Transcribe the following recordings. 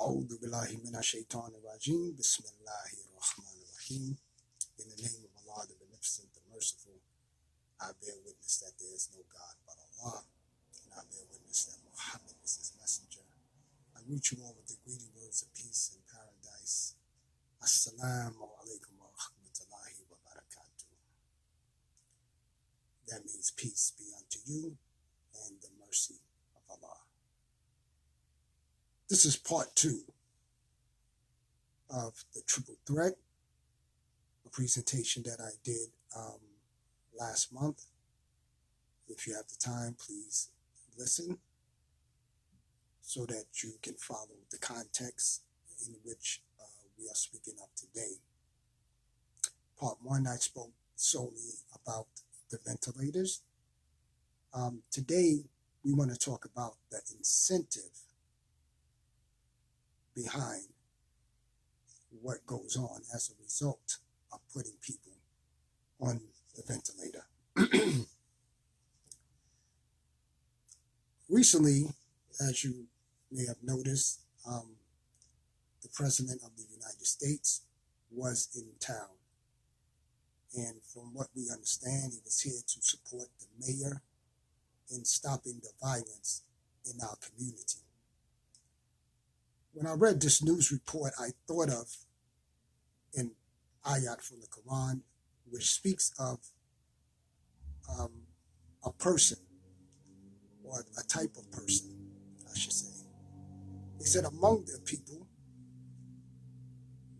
A'udhu billahi minash shaitanir rajim. Bismillahir rahmanir rahim. In the name of Allah, the Beneficent, the Merciful, I bear witness that there is no God but Allah, and I bear witness that Muhammad is his messenger. I greet you all with the greeting words of peace and paradise. Assalamu alaikum wa rahmatullahi wa barakatuh. That means peace be unto you and the mercy of Allah. This is part 2 of the Triple Threat, a presentation that I did last month. If you have the time, please listen so that you can follow the context in which we are speaking of today. Part 1, I spoke solely about the ventilators. Today, we want to talk about the incentive behind what goes on as a result of putting people on the ventilator. Recently, as you may have noticed, the President of the United States was in town. And from what we understand, he was here to support the mayor in stopping the violence in our community. When I read this news report, I thought of an ayat from the Quran, which speaks of a person, or a type of person, I should say. He said, among the people,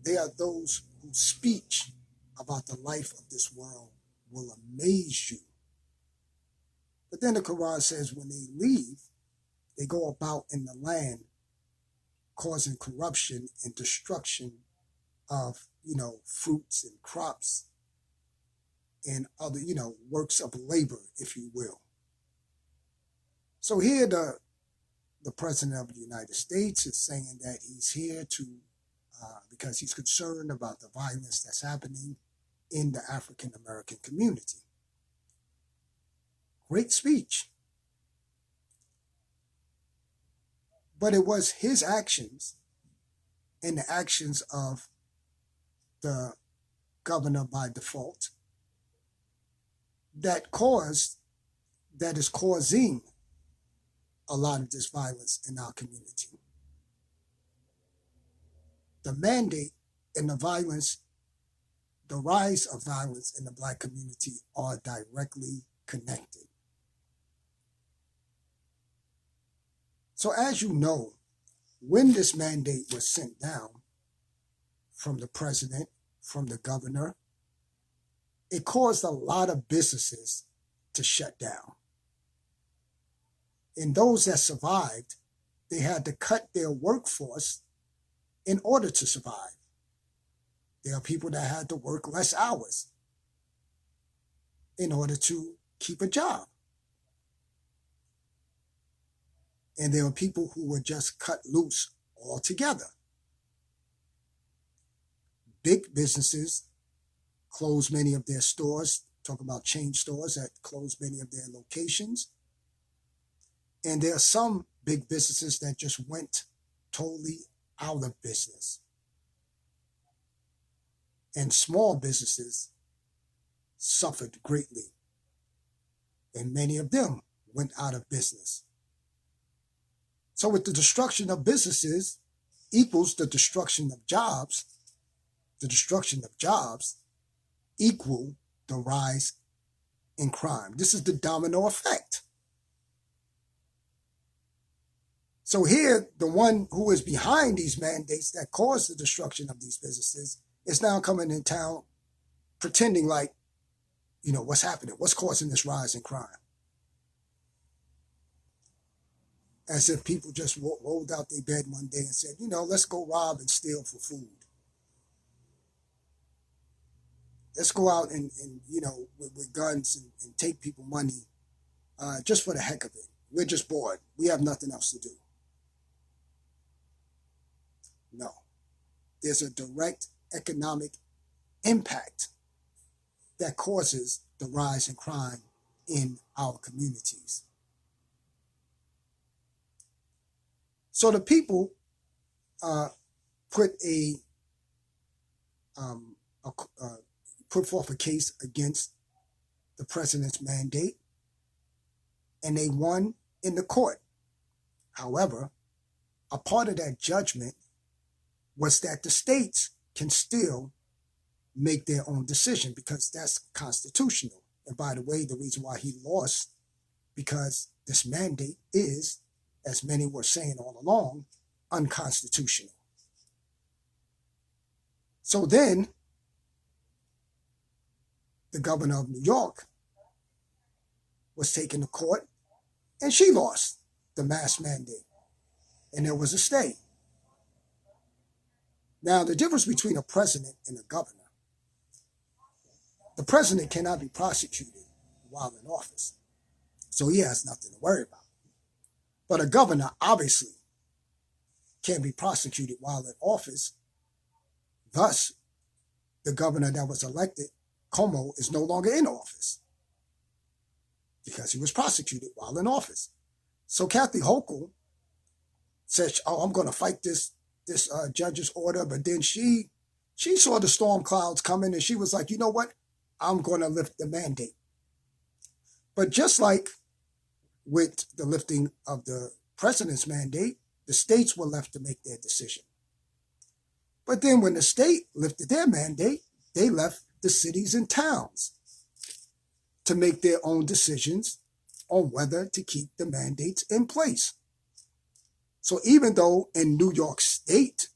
they are those whose speech about the life of this world will amaze you. But then the Quran says when they leave, they go about in the land causing corruption and destruction of, fruits and crops and other, works of labor, if you will. So here the President of the United States is saying that he's here to, because he's concerned about the violence that's happening in the African American community. Great speech. But it was his actions and the actions of the governor by default that is causing a lot of this violence in our community. The mandate and the violence, the rise of violence in the Black community are directly connected. So as you know, when this mandate was sent down from the president, from the governor, it caused a lot of businesses to shut down. And those that survived, they had to cut their workforce in order to survive. There are people that had to work less hours in order to keep a job. And there are people who were just cut loose altogether. Big businesses closed many of their stores, talk about chain stores that closed many of their locations. And there are some big businesses that just went totally out of business. And small businesses suffered greatly. And many of them went out of business. So with the destruction of businesses equals the destruction of jobs. The destruction of jobs equal the rise in crime. This is the domino effect. So here, the one who is behind these mandates that caused the destruction of these businesses is now coming in town pretending like, what's happening? What's causing this rise in crime? As if people just rolled out their bed one day and said, let's go rob and steal for food. Let's go out and with guns and take people money just for the heck of it. We're just bored. We have nothing else to do. No. There's a direct economic impact that causes the rise in crime in our communities. So the people put um, a put forth a case against the president's mandate, and they won in the court. However, a part of that judgment was that the states can still make their own decision because that's constitutional. And by the way, the reason why he lost, because this mandate is, as many were saying all along, unconstitutional. So then the governor of New York was taken to court, and she lost the mask mandate, and there was a stay. Now, the difference between a president and a governor, the president cannot be prosecuted while in office, so he has nothing to worry about. But a governor obviously can be prosecuted while in office. Thus, the governor that was elected, Como, is no longer in office because he was prosecuted while in office. So Kathy Hochul said, "Oh, I'm going to fight this judge's order," but then she saw the storm clouds coming, and she was like, "You know what? I'm going to lift the mandate." But just like with the lifting of the president's mandate, the states were left to make their decision. But then when the state lifted their mandate, they left the cities and towns to make their own decisions on whether to keep the mandates in place. So even though in New York State,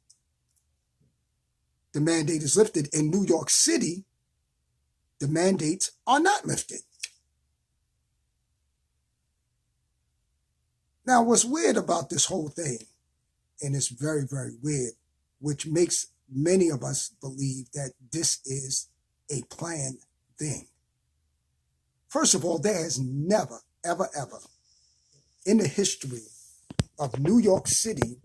the mandate is lifted, in New York City, the mandates are not lifted. Now, what's weird about this whole thing, and it's very, very weird, which makes many of us believe that this is a planned thing. First of all, there has never, ever, ever in the history of New York City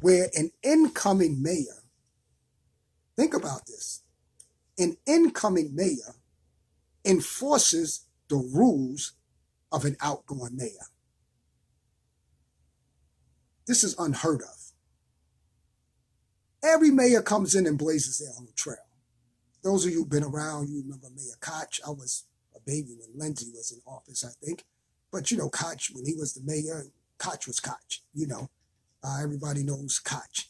where an incoming mayor, think about this, an incoming mayor enforces the rules of an outgoing mayor. This is unheard of. Every mayor comes in and blazes their own trail. Those of you who've been around, you remember Mayor Koch. I was a baby when Lindsay was in office, I think. But, you know, Koch, when he was the mayor, Koch was Koch, you know. Everybody knows Koch.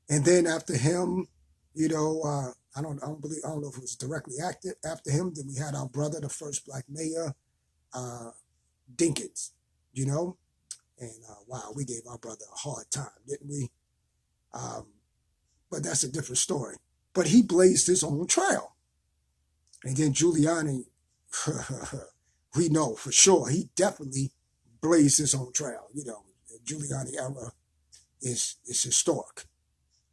And then after him, you know, I don't know if it was directly after him. Then we had our brother, the first black mayor, Dinkins, you know. And wow, we gave our brother a hard time, didn't we? But that's a different story. But he blazed his own trail. And then Giuliani, we know for sure, he definitely blazed his own trail. You know, the Giuliani era is historic.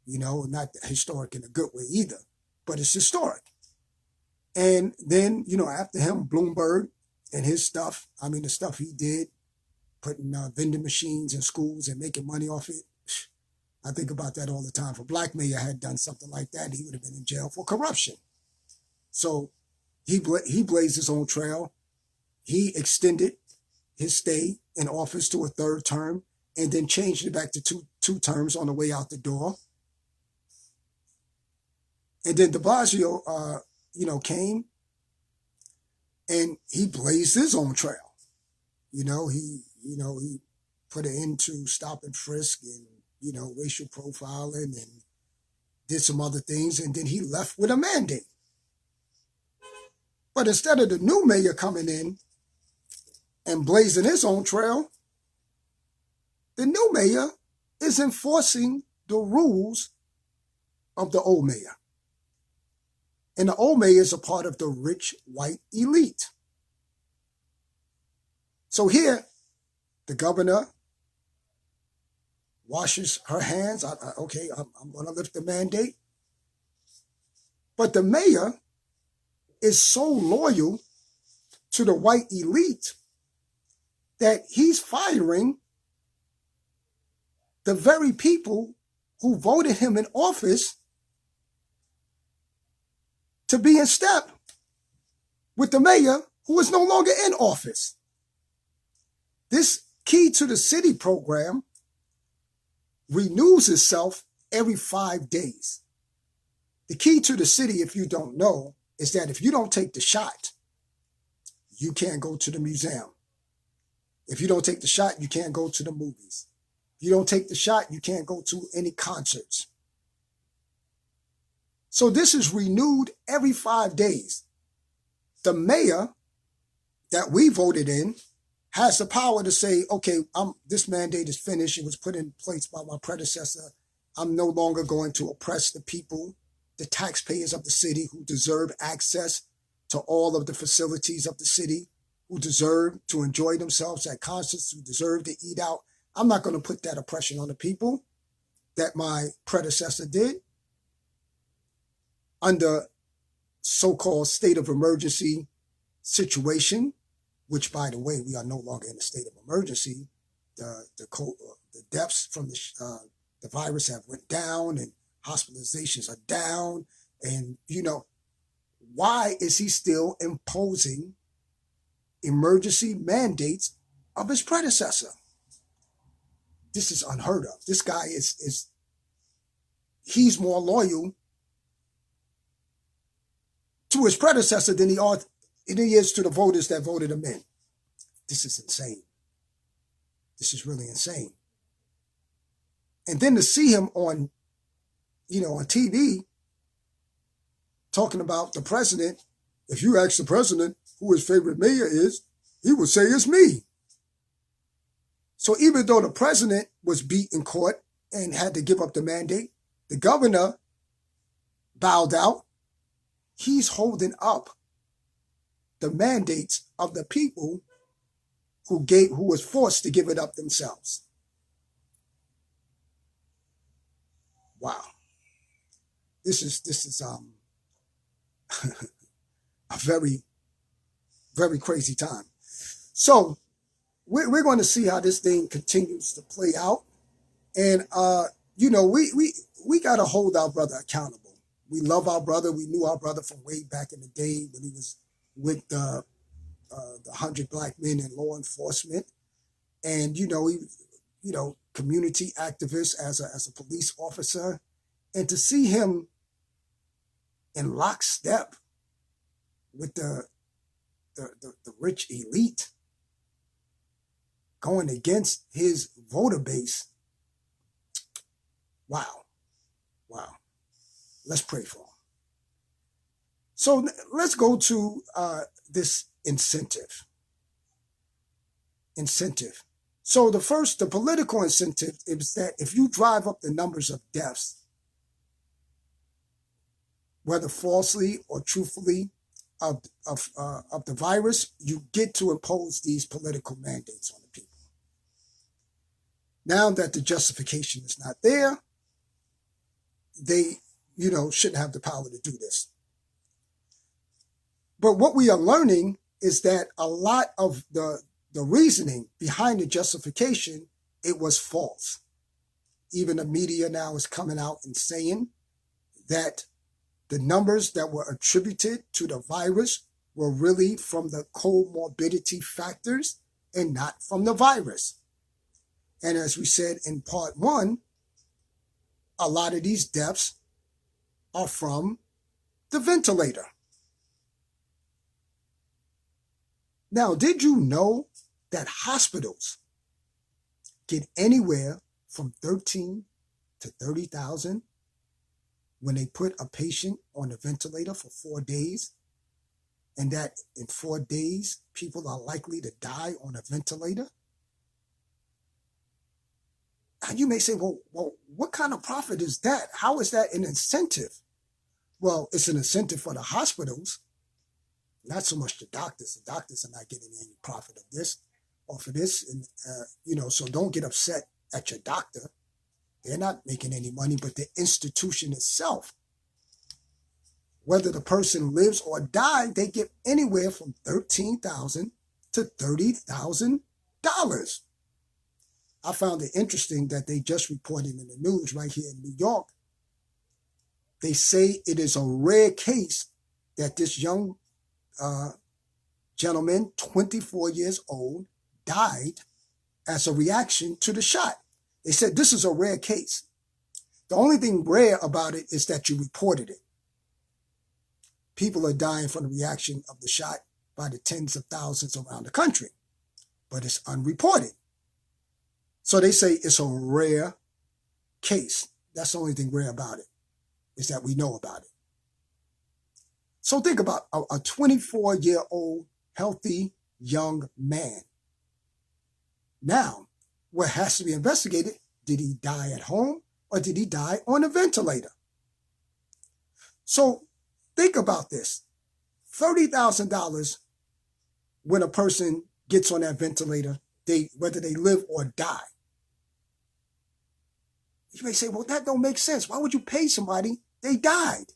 You know, not historic in a good way either, but it's historic. And then, you know, after him, Bloomberg and his stuff, I mean, the stuff he did, putting vending machines in schools and making money off it. I think about that all the time. If a black mayor had done something like that, he would have been in jail for corruption. So he blazed his own trail. He extended his stay in office to a third term and then changed it back to two terms on the way out the door. And then de Blasio, you know, came and he blazed his own trail. You know, he put an end to stop and frisk and, you know, racial profiling and did some other things. And then he left with a mandate. But instead of the new mayor coming in and blazing his own trail, the new mayor is enforcing the rules of the old mayor. And the old mayor is a part of the rich white elite. So here, the governor washes her hands. Okay, I'm going to lift the mandate. But the mayor is so loyal to the white elite that he's firing the very people who voted him in office to be in step with the mayor who is no longer in office. This Key to the City program renews itself every 5 days. The key to the city, if you don't know, is that if you don't take the shot, you can't go to the museum. If you don't take the shot, you can't go to the movies. If you don't take the shot, you can't go to any concerts. So this is renewed every 5 days. The mayor that we voted in has the power to say, okay, this mandate is finished. It was put in place by my predecessor. I'm no longer going to oppress the people, the taxpayers of the city who deserve access to all of the facilities of the city, who deserve to enjoy themselves at concerts, who deserve to eat out. I'm not going to put that oppression on the people that my predecessor did under so-called state of emergency situation, which, by the way, we are no longer in a state of emergency. The deaths from the virus have went down, and hospitalizations are down. And, why is he still imposing emergency mandates of his predecessor? This is unheard of. This guy he's more loyal to his predecessor than he is to the voters that voted him in. This is insane. This is really insane. And then to see him on TV talking about the president, if you ask the president who his favorite mayor is, he would say it's me. So even though the president was beat in court and had to give up the mandate, the governor bowed out. He's holding up the mandates of the people who was forced to give it up themselves. Wow. This is a very, very crazy time. So we're going to see how this thing continues to play out. And, we got to hold our brother accountable. We love our brother. We knew our brother from way back in the day when he was with the 100 Black Men in law enforcement. And, he community activist as a police officer. And to see him in lockstep with the rich elite going against his voter base. Wow. Let's pray for him. So let's go to this incentive. So the political incentive is that if you drive up the numbers of deaths, whether falsely or truthfully, of the virus, you get to impose these political mandates on the people. Now that the justification is not there, they, shouldn't have the power to do this. But what we are learning is that a lot of the reasoning behind the justification, it was false. Even the media now is coming out and saying that the numbers that were attributed to the virus were really from the comorbidity factors and not from the virus. And as we said in part 1, a lot of these deaths are from the ventilator. Now, did you know that hospitals get anywhere from 13 to 30,000 when they put a patient on a ventilator for 4 days, and that in 4 days, people are likely to die on a ventilator? And you may say, well, what kind of profit is that? How is that an incentive? Well, it's an incentive for the hospitals, not so much the doctors. The doctors are not getting any profit off of this. And, so don't get upset at your doctor. They're not making any money, but the institution itself, whether the person lives or dies, they get anywhere from $13,000 to $30,000. I found it interesting that they just reported in the news right here in New York. They say it is a rare case that this young gentleman, 24 years old, died as a reaction to the shot. They said this is a rare case. The only thing rare about it is that you reported it. People are dying from the reaction of the shot by the tens of thousands around the country, but it's unreported. So they say it's a rare case. That's the only thing rare about it, is that we know about it. So think about a 24-year-old healthy young man. Now, what has to be investigated, did he die at home or did he die on a ventilator? So think about this. $30,000 when a person gets on that ventilator, whether they live or die. You may say, well, that don't make sense. Why would you pay somebody? They died.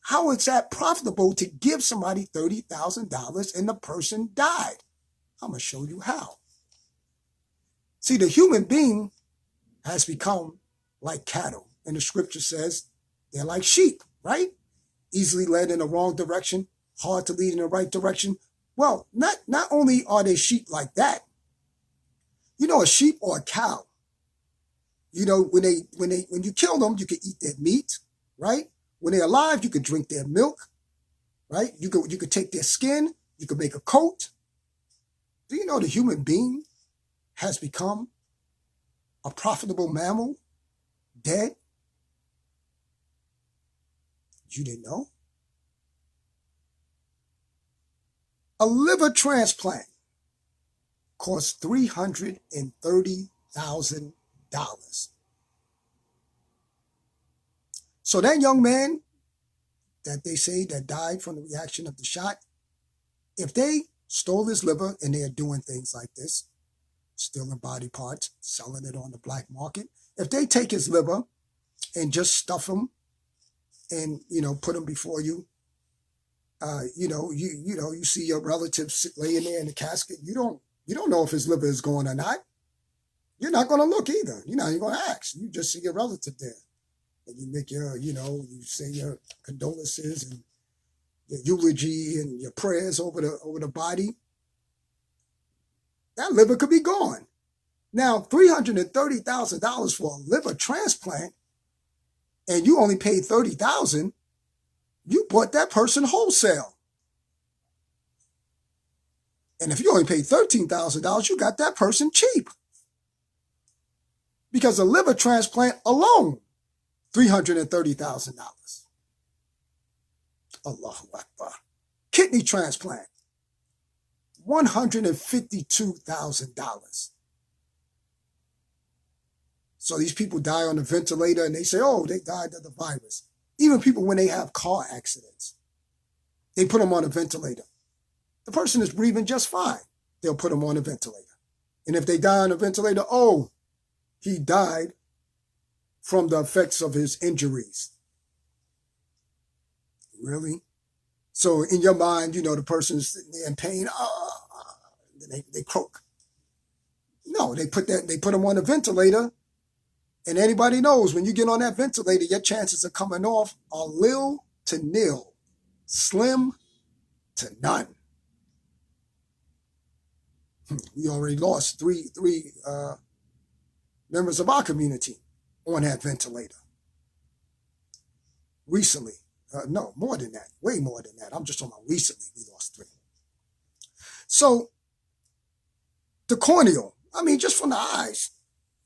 How is that profitable to give somebody $30,000 and the person died? I'm going to show you how. See, the human being has become like cattle. And the scripture says they're like sheep, right? Easily led in the wrong direction, hard to lead in the right direction. Well, not only are they sheep like that, you know, a sheep or a cow, you know, when you kill them, you can eat their meat, right? When they're alive, you could drink their milk, right? You could take their skin, you could make a coat. Do you know the human being has become a profitable mammal, dead? You didn't know? A liver transplant costs $330,000. So that young man that they say that died from the reaction of the shot, if they stole his liver and they are doing things like this, stealing body parts, selling it on the black market, if they take his liver and just stuff him and, you know, put him before you, you see your relative laying there in the casket, you don't know if his liver is gone or not. You're not going to look either. You're not even going to ask. You just see your relative there. And you make your, you say your condolences and your eulogy and your prayers over the body. That liver could be gone. Now, $330,000 for a liver transplant, and you only paid $30,000, you bought that person wholesale. And if you only paid $13,000, you got that person cheap. Because a liver transplant alone, $330,000. Allahu Akbar. Kidney transplant, $152,000. So these people die on a ventilator and they say, oh, they died of the virus. Even people when they have car accidents, they put them on a ventilator. The person is breathing just fine. They'll put them on a ventilator. And if they die on a ventilator, oh, he died from the effects of his injuries. Really? So in your mind, the person is sitting there in pain. Then they croak. No, they put them on a ventilator. And anybody knows when you get on that ventilator, your chances of coming off are lil to nil, slim to none. We already lost three members of our community on that ventilator recently. No, more than that, way more than that. I'm just talking about recently we lost 3. So the corneal, just from the eyes,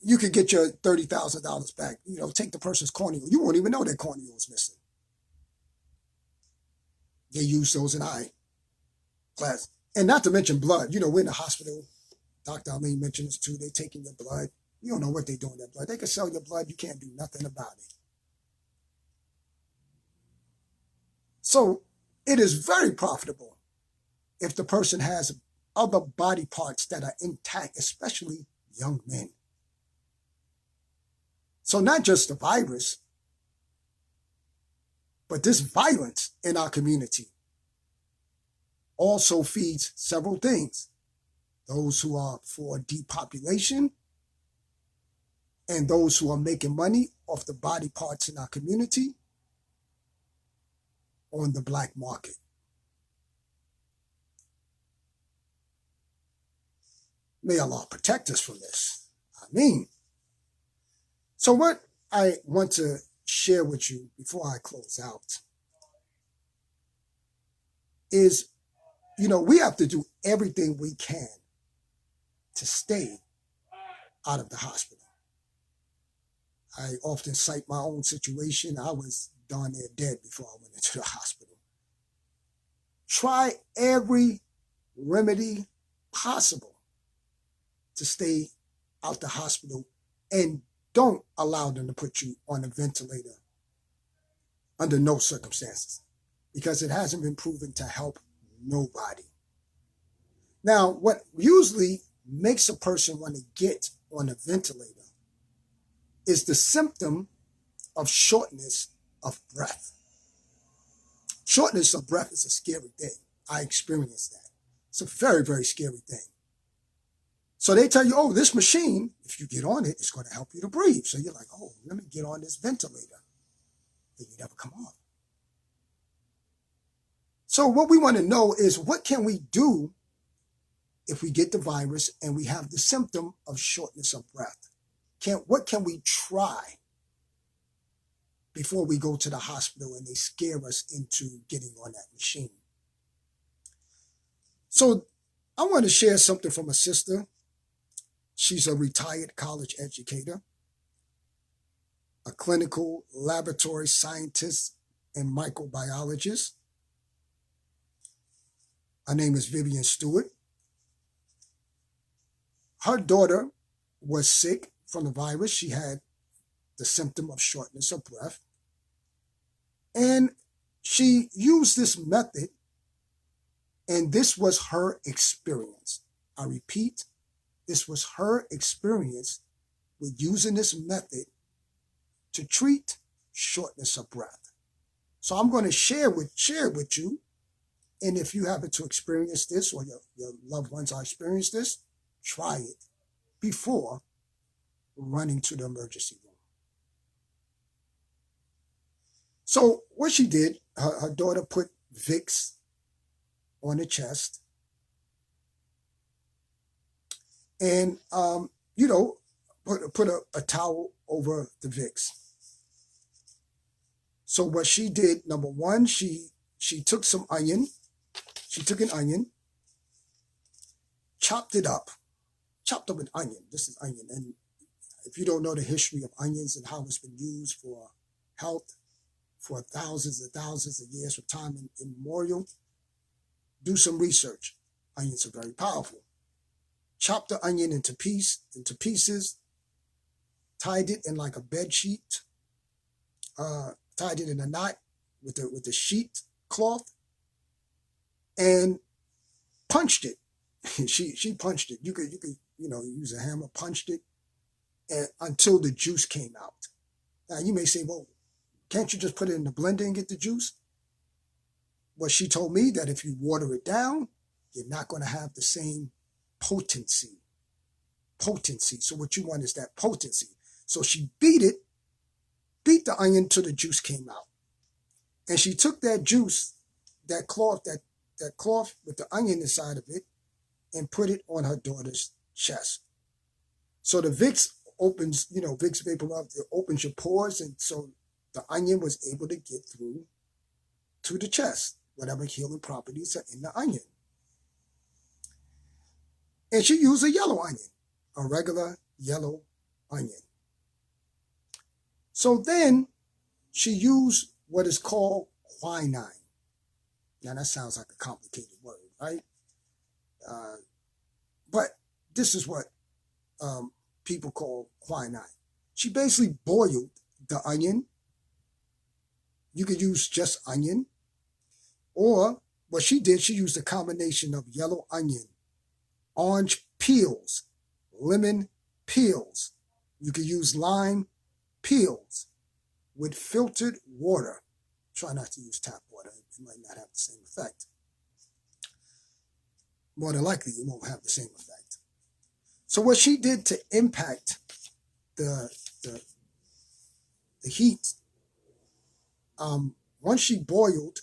you could get your $30,000 back. Take the person's corneal. You won't even know that corneal is missing. They use those in eye class. And not to mention blood. We're in the hospital. Dr. Ali mentioned this too. They're taking your blood. You don't know what they're doing with that blood. They can sell your blood. You can't do nothing about it. So it is very profitable if the person has other body parts that are intact, especially young men. So not just the virus, but this violence in our community also feeds several things. Those who are for depopulation and those who are making money off the body parts in our community on the black market. May Allah protect us from this. I mean, so what I want to share with you before I close out is, we have to do everything we can to stay out of the hospital. I often cite my own situation. I was darn near dead before I went into the hospital. Try every remedy possible to stay out the hospital, and don't allow them to put you on a ventilator under no circumstances, because it hasn't been proven to help nobody. Now, what usually makes a person want to get on a ventilator is the symptom of shortness of breath. Shortness of breath is a scary thing. I experienced that. It's a very, very scary thing. So they tell you, oh, this machine, if you get on it, it's going to help you to breathe. So you're like, oh, let me get on this ventilator. Then you never come on. So what we want to know is, what can we do if we get the virus and we have the symptom of shortness of breath? What can we try before we go to the hospital and they scare us into getting on that machine? So I want to share something from a sister. She's a retired college educator, a clinical laboratory scientist and microbiologist. Her name is Vivian Stewart. Her daughter was sick from the virus. She had the symptom of shortness of breath. And she used this method, and this was her experience. I repeat, this was her experience with using this method to treat shortness of breath. So I'm going to share with you. And if you happen to experience this, or your loved ones are experiencing this, try it before running to the emergency room. So what she did, her daughter put Vicks on the chest, and put a towel over the Vicks. So what she did, number one, she took some onion. She took an onion, chopped up an onion. This is onion. And if you don't know the history of onions and how it's been used for health for thousands and thousands of years, from time immemorial, do some research. Onions are very powerful. Chopped the onion into pieces, tied it in like a bed sheet, tied it in a knot with the sheet cloth, and punched it. she punched it. You could use a hammer, punched it, and until the juice came out. Now you may say, well, can't you just put it in the blender and get the juice? Well, she told me that if you water it down, you're not going to have the same potency. So what you want is that potency. So she beat the onion till the juice came out. And she took that juice, that cloth with the onion inside of it, and put it on her daughter's chest. So the Vicks opens, Vicks vapor rub, it opens your pores, and so the onion was able to get through to the chest, whatever healing properties are in the onion. And she used a yellow onion, a regular yellow onion. So then she used what is called quinine. Now that sounds like a complicated word, right? But this is what people call quinine. She basically boiled the onion. You could use just onion. Or what she did, she used a combination of yellow onion, orange peels, lemon peels. You could use lime peels with filtered water. Try not to use tap water. It might not have the same effect. More than likely, it won't have the same effect. So what she did to impact the heat, once she boiled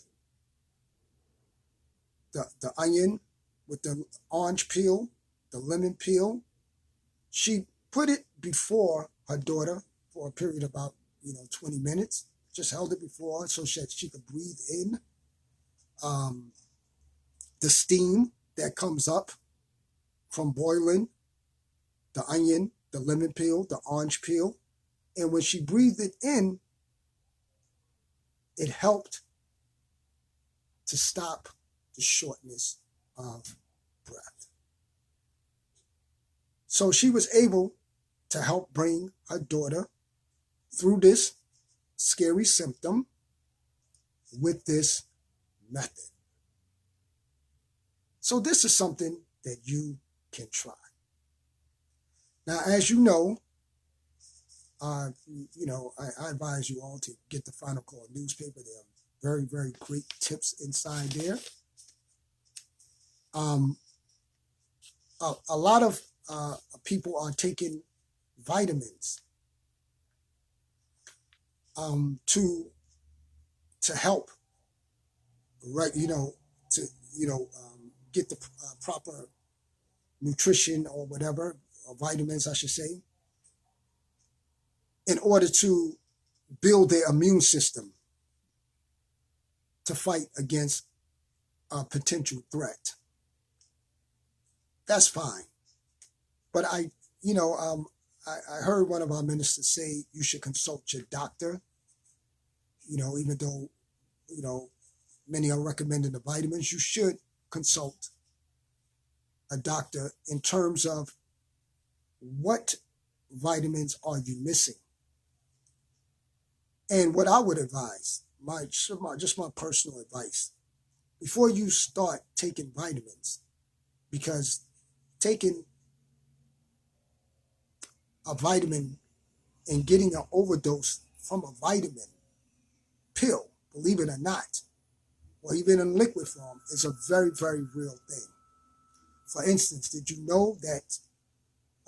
the onion with the orange peel, the lemon peel, she put it before her daughter for a period of about 20 minutes. Just held it before her so she could breathe in the steam that comes up from boiling the onion, the lemon peel, the orange peel. And when she breathed it in, it helped to stop the shortness of breath. So she was able to help bring her daughter through this scary symptom with this method. So this is something that you can try. Now, as you know, I advise you all to get the Final Call newspaper. There are very, very great tips inside there. A lot of people are taking vitamins to help, right? Get the proper nutrition or whatever, or vitamins, I should say, in order to build their immune system to fight against a potential threat. That's fine. But I heard one of our ministers say you should consult your doctor, even though, many are recommending the vitamins, you should consult a doctor in terms of what vitamins are you missing. And what I would advise, just my personal advice, before you start taking vitamins, because taking a vitamin and getting an overdose from a vitamin pill, believe it or not, or even in liquid form, is a very, very real thing. For instance, did you know that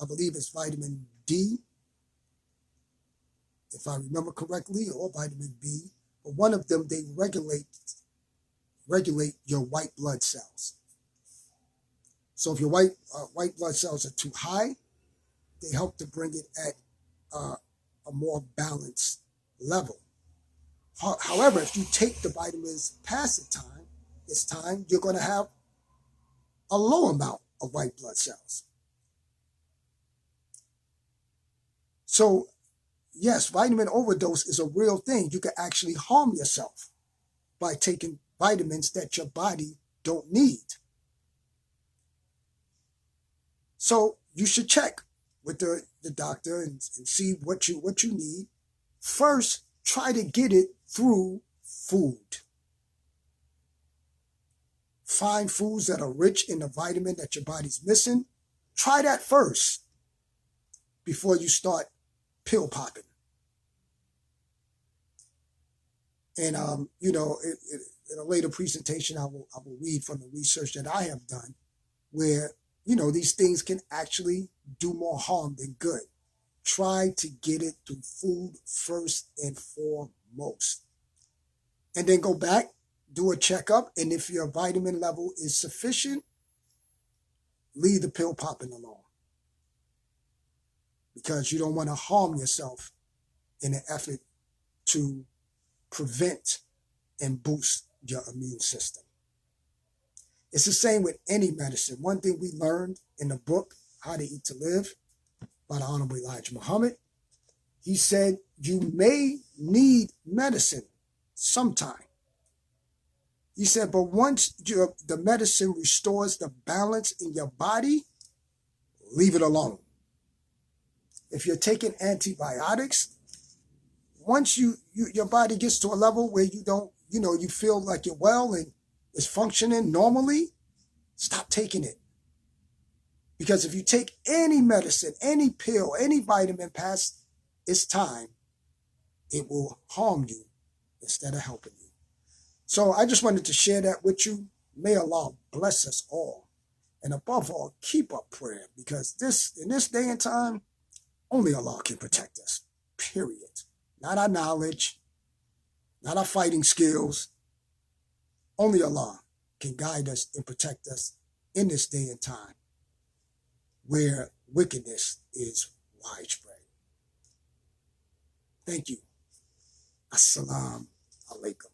I believe it's vitamin D, if I remember correctly, or vitamin B, but one of them, they regulate your white blood cells. So if your white blood cells are too high, they help to bring it at a more balanced level. However, if you take the vitamins past this time, you're going to have a low amount of white blood cells. So, yes, vitamin overdose is a real thing. You can actually harm yourself by taking vitamins that your body don't need. So you should check with the doctor and see what you need. First, try to get it through food. Find foods that are rich in the vitamin that your body's missing. Try that first before you start pill popping. And in a later presentation, I will read from the research that I have done, where these things can actually do more harm than good. Try to get it through food first and foremost. And then go back, do a checkup, and if your vitamin level is sufficient, leave the pill popping alone. Because you don't want to harm yourself in an effort to prevent and boost your immune system. It's the same with any medicine. One thing we learned in the book, How to Eat to Live, by the Honorable Elijah Muhammad, he said, you may need medicine sometime. He said, but once the medicine restores the balance in your body, leave it alone. If you're taking antibiotics, once your body gets to a level where you don't, you feel like you're well and it's functioning normally, stop taking it. Because if you take any medicine, any pill, any vitamin past its time, it will harm you instead of helping you. So I just wanted to share that with you. May Allah bless us all. And above all, keep up prayer, because in this day and time, only Allah can protect us, period. Not our knowledge, not our fighting skills. Only Allah can guide us and protect us in this day and time where wickedness is widespread. Thank you. Assalamu alaikum.